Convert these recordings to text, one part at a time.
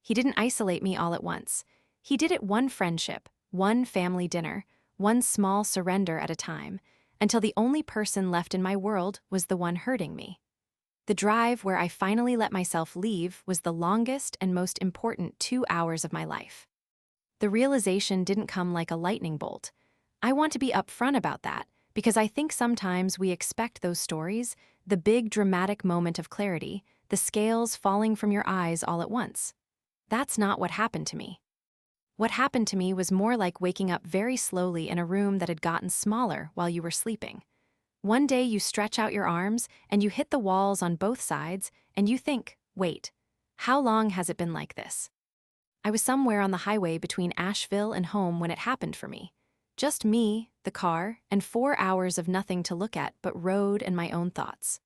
He didn't isolate me all at once. He did it one friendship, one family dinner, one small surrender at a time, until the only person left in my world was the one hurting me. The drive where I finally let myself leave was the longest and most important 2 hours of my life. The realization didn't come like a lightning bolt. I want to be upfront about that, because I think sometimes we expect those stories, the big dramatic moment of clarity, the scales falling from your eyes all at once. That's not what happened to me. What happened to me was more like waking up very slowly in a room that had gotten smaller while you were sleeping. One day you stretch out your arms and you hit the walls on both sides and you think, wait, how long has it been like this? I was somewhere on the highway between Asheville and home when it happened for me. Just me, the car, and 4 hours of nothing to look at but road and my own thoughts.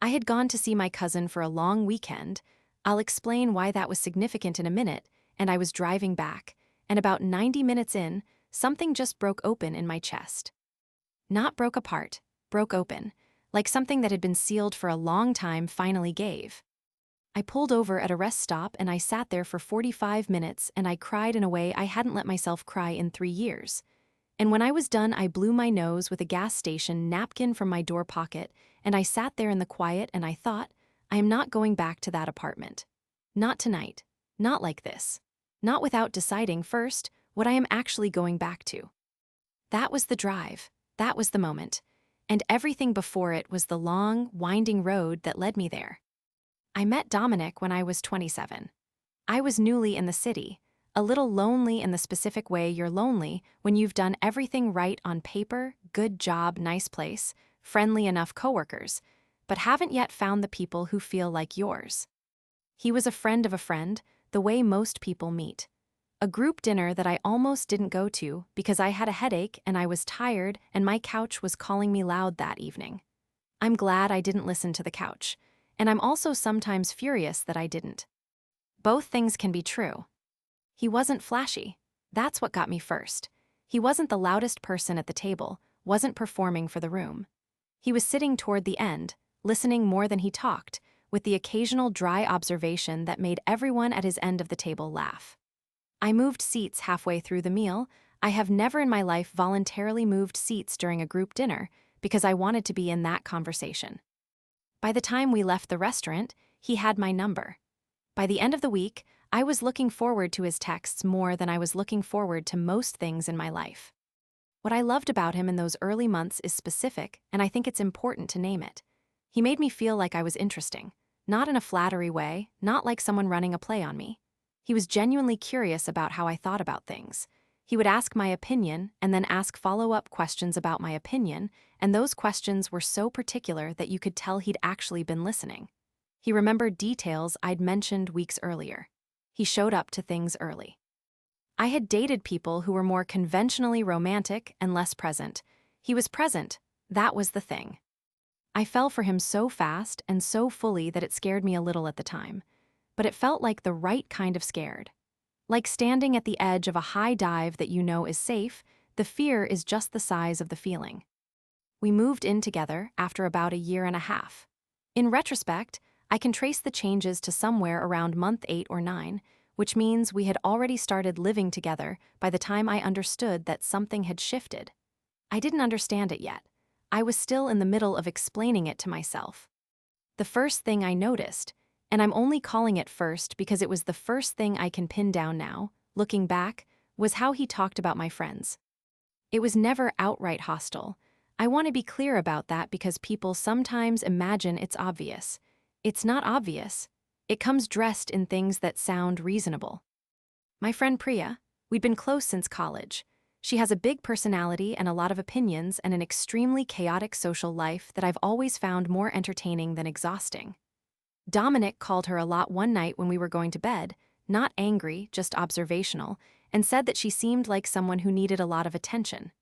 I had gone to see my cousin for a long weekend. I'll explain why that was significant in a minute, and I was driving back, and about 90 minutes in, something just broke open in my chest. Not broke apart, broke open, like something that had been sealed for a long time finally gave. I pulled over at a rest stop and I sat there for 45 minutes and I cried in a way I hadn't let myself cry in 3 years. And when I was done, I blew my nose with a gas station napkin from my door pocket and I sat there in the quiet and I thought, I am not going back to that apartment. Not tonight. Not like this. Not without deciding first what I am actually going back to. That was the drive. That was the moment. And everything before it was the long, winding road that led me there. I met Dominic when I was 27. I was newly in the city, a little lonely in the specific way you're lonely when you've done everything right on paper, good job, nice place, friendly enough coworkers, but haven't yet found the people who feel like yours. He was a friend of a friend, the way most people meet. A group dinner that I almost didn't go to because I had a headache and I was tired and my couch was calling me loud that evening. I'm glad I didn't listen to the couch. And I'm also sometimes furious that I didn't. Both things can be true. He wasn't flashy. That's what got me first. He wasn't the loudest person at the table, wasn't performing for the room. He was sitting toward the end, listening more than he talked, with the occasional dry observation that made everyone at his end of the table laugh. I moved seats halfway through the meal. I have never in my life voluntarily moved seats during a group dinner because I wanted to be in that conversation. By the time we left the restaurant, he had my number. By the end of the week, I was looking forward to his texts more than I was looking forward to most things in my life. What I loved about him in those early months is specific, and I think it's important to name it. He made me feel like I was interesting, not in a flattery way, not like someone running a play on me. He was genuinely curious about how I thought about things. He would ask my opinion and then ask follow-up questions about my opinion, and those questions were so particular that you could tell he'd actually been listening. He remembered details I'd mentioned weeks earlier. He showed up to things early. I had dated people who were more conventionally romantic and less present. He was present. That was the thing. I fell for him so fast and so fully that it scared me a little at the time. But it felt like the right kind of scared. Like standing at the edge of a high dive that you know is safe, the fear is just the size of the feeling. We moved in together after about a year and a half. In retrospect, I can trace the changes to somewhere around month 8 or 9, which means we had already started living together by the time I understood that something had shifted. I didn't understand it yet. I was still in the middle of explaining it to myself. The first thing I noticed, and I'm only calling it first because it was the first thing I can pin down now, looking back, was how he talked about my friends. It was never outright hostile. I want to be clear about that because people sometimes imagine it's obvious. It's not obvious. It comes dressed in things that sound reasonable. My friend Priya, we'd been close since college. She has a big personality and a lot of opinions and an extremely chaotic social life that I've always found more entertaining than exhausting. Dominic called her a lot one night when we were going to bed, not angry, just observational, and said that she seemed like someone who needed a lot of attention.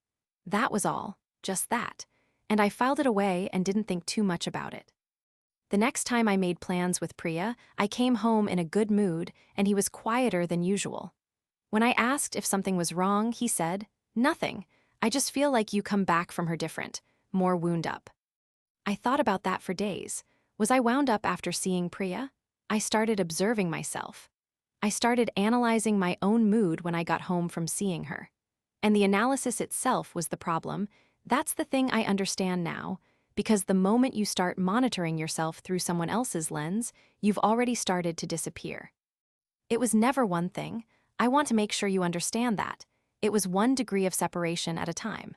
That was all, just that, and I filed it away and didn't think too much about it. The next time I made plans with Priya, I came home in a good mood and he was quieter than usual. When I asked if something was wrong, he said, "Nothing. I just feel like you come back from her different, more wound up." I thought about that for days. Was I wound up after seeing Priya? I started observing myself. I started analyzing my own mood when I got home from seeing her. And the analysis itself was the problem. That's the thing I understand now, because the moment you start monitoring yourself through someone else's lens, you've already started to disappear. It was never one thing. I want to make sure you understand that. It was one degree of separation at a time.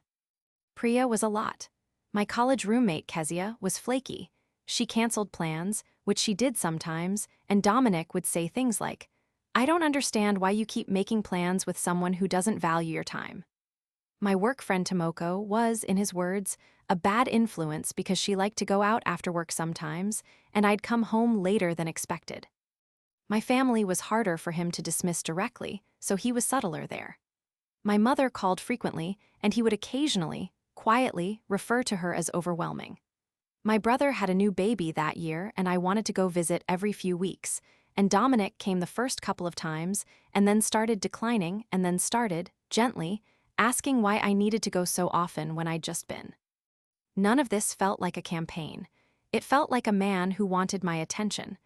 Priya was a lot. My college roommate, Kezia, was flaky. She canceled plans, which she did sometimes, and Dominic would say things like, "I don't understand why you keep making plans with someone who doesn't value your time." My work friend Tomoko was, in his words, a bad influence because she liked to go out after work sometimes, and I'd come home later than expected. My family was harder for him to dismiss directly, so he was subtler there. My mother called frequently, and he would occasionally, quietly, refer to her as overwhelming. My brother had a new baby that year, and I wanted to go visit every few weeks, and Dominic came the first couple of times, and then started declining, and then started, gently, asking why I needed to go so often when I'd just been. None of this felt like a campaign. It felt like a man who wanted my attention,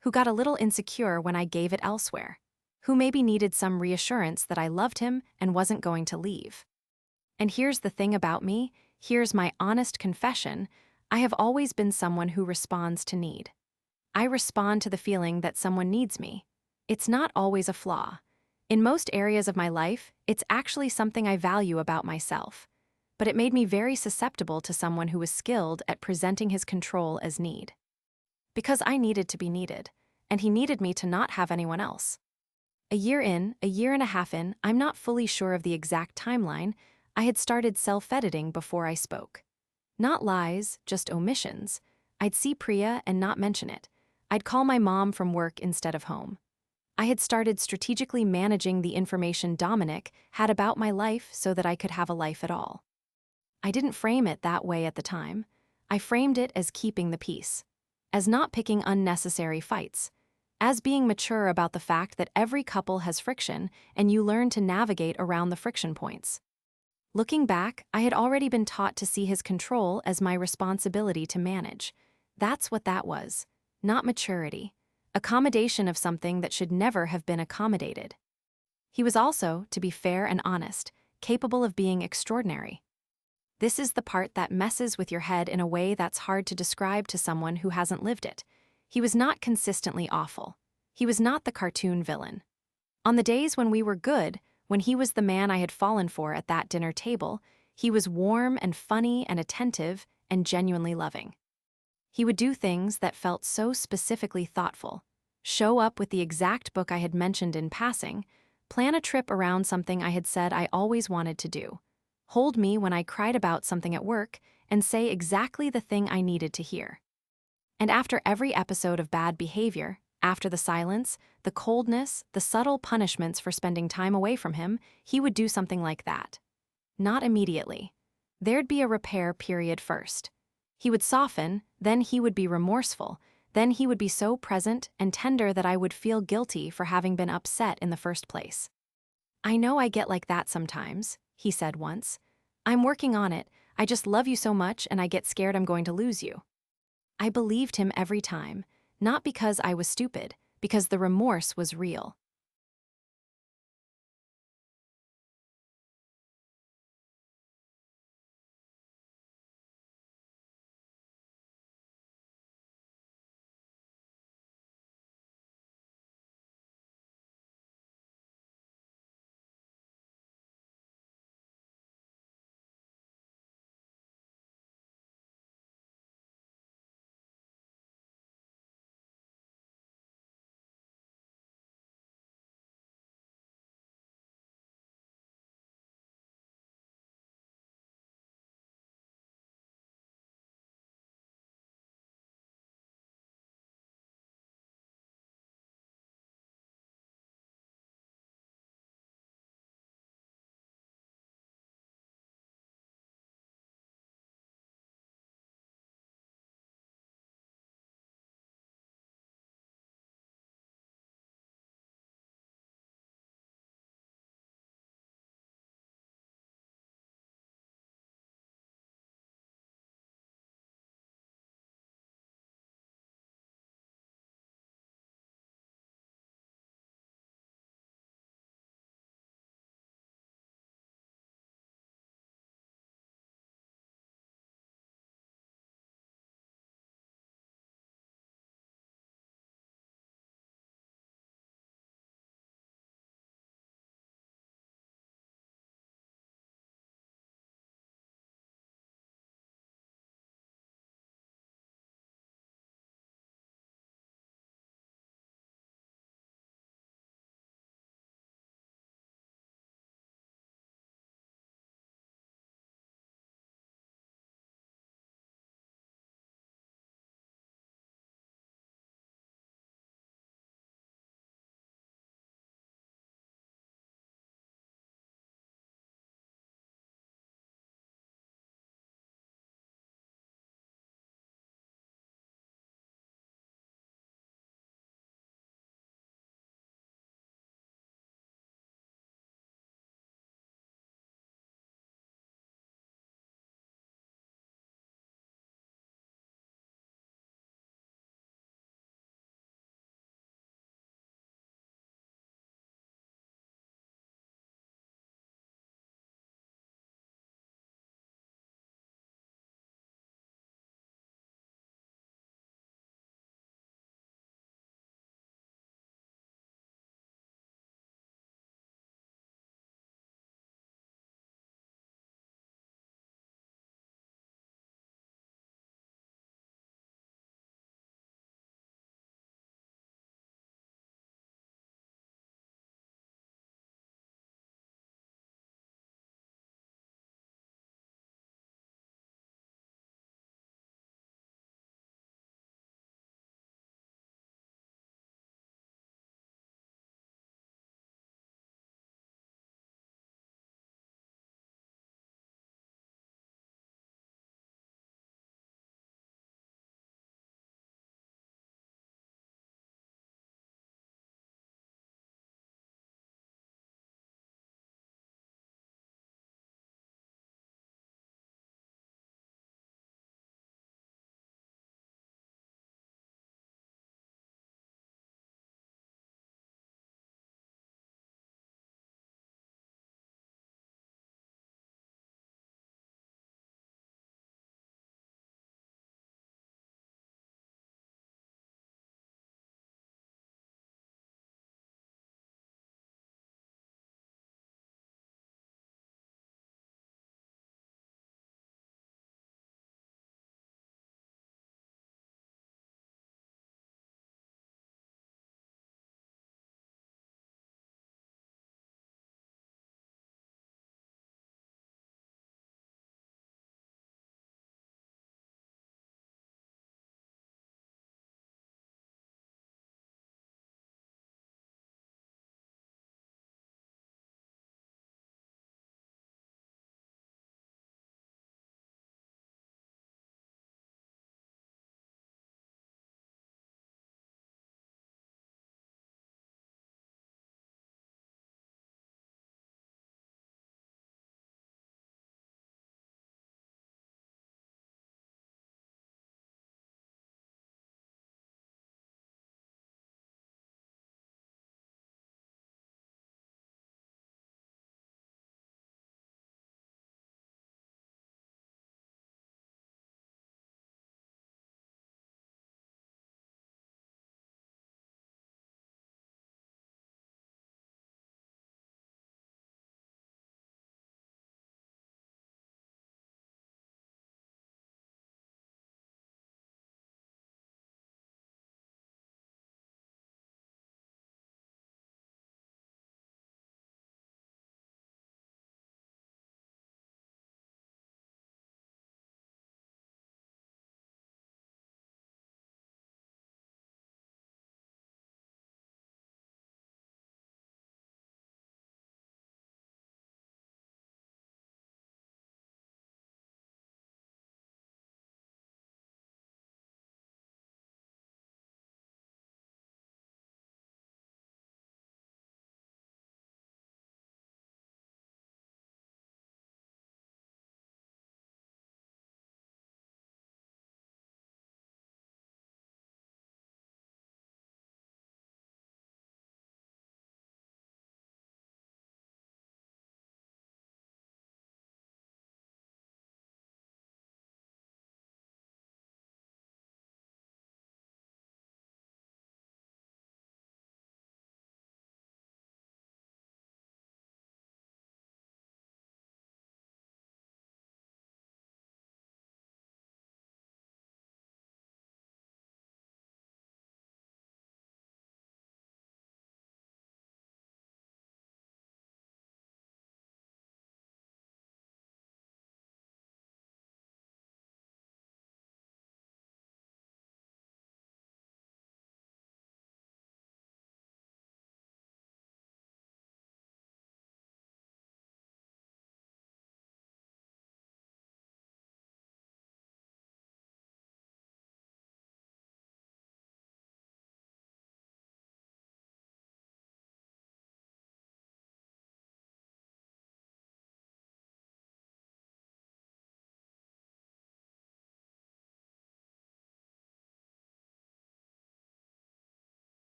who got a little insecure when I gave it elsewhere, who maybe needed some reassurance that I loved him and wasn't going to leave. And here's the thing about me, here's my honest confession, I have always been someone who responds to need. I respond to the feeling that someone needs me. It's not always a flaw. In most areas of my life, it's actually something I value about myself. But it made me very susceptible to someone who was skilled at presenting his control as need. Because I needed to be needed, and he needed me to not have anyone else. A year and a half in, I'm not fully sure of the exact timeline, I had started self-editing before I spoke. Not lies, just omissions. I'd see Priya and not mention it. I'd call my mom from work instead of home. I had started strategically managing the information Dominic had about my life so that I could have a life at all. I didn't frame it that way at the time. I framed it as keeping the peace, as not picking unnecessary fights, as being mature about the fact that every couple has friction and you learn to navigate around the friction points. Looking back, I had already been taught to see his control as my responsibility to manage. That's what that was, not maturity. Accommodation of something that should never have been accommodated. He was also, to be fair and honest, capable of being extraordinary. This is the part that messes with your head in a way that's hard to describe to someone who hasn't lived it. He was not consistently awful. He was not the cartoon villain. On the days when we were good, when he was the man I had fallen for at that dinner table, he was warm and funny and attentive and genuinely loving. He would do things that felt so specifically thoughtful, show up with the exact book I had mentioned in passing, plan a trip around something I had said I always wanted to do, hold me when I cried about something at work, and say exactly the thing I needed to hear. And after every episode of bad behavior, after the silence, the coldness, the subtle punishments for spending time away from him, he would do something like that. Not immediately. There'd be a repair period first. He would soften, then he would be remorseful, then he would be so present and tender that I would feel guilty for having been upset in the first place. "I know I get like that sometimes," he said once. "I'm working on it, I just love you so much and I get scared I'm going to lose you." I believed him every time, not because I was stupid, because the remorse was real.